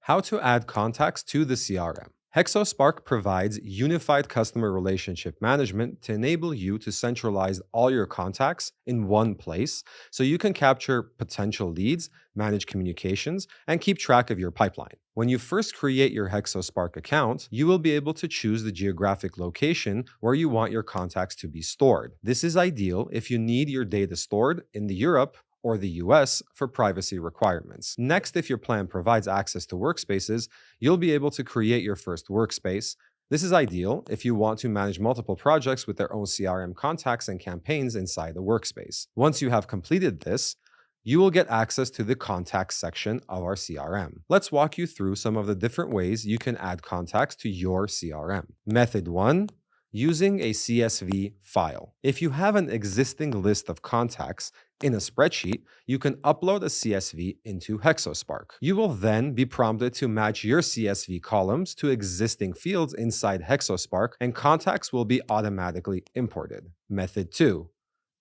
How to add contacts to the CRM. Hexospark provides unified customer relationship management to enable you to centralize all your contacts in one place so you can capture potential leads, manage communications, and keep track of your pipeline. When you first create your Hexospark account, you will be able to choose the geographic location where you want your contacts to be stored. This is ideal if you need your data stored in Europe or the US for privacy requirements. Next, if your plan provides access to workspaces, you'll be able to create your first workspace. This is ideal if you want to manage multiple projects with their own CRM contacts and campaigns inside the workspace. Once you have completed this, you will get access to the contacts section of our CRM. Let's walk you through some of the different ways you can add contacts to your CRM. Method 1. Using a CSV file. If you have an existing list of contacts in a spreadsheet, you can upload a CSV into Hexospark. You will then be prompted to match your CSV columns to existing fields inside Hexospark, and contacts will be automatically imported. Method 2.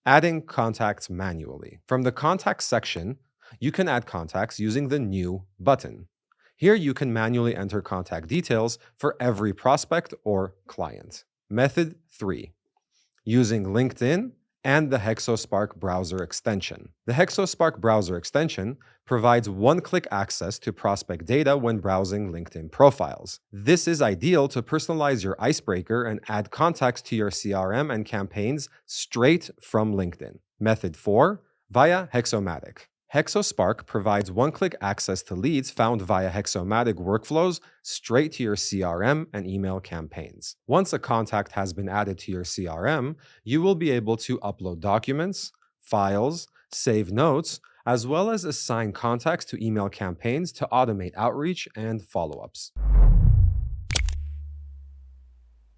Adding contacts manually. From the contacts section, you can add contacts using the New button. Here you can manually enter contact details for every prospect or client. Method 3. Using LinkedIn and the Hexospark browser extension. The Hexospark browser extension provides one-click access to prospect data when browsing LinkedIn profiles. This is ideal to personalize your icebreaker and add contacts to your CRM and campaigns straight from LinkedIn. Method 4. Via Hexomatic. Hexospark provides one-click access to leads found via Hexomatic workflows straight to your CRM and email campaigns. Once a contact has been added to your CRM, you will be able to upload documents, files, save notes, as well as assign contacts to email campaigns to automate outreach and follow-ups.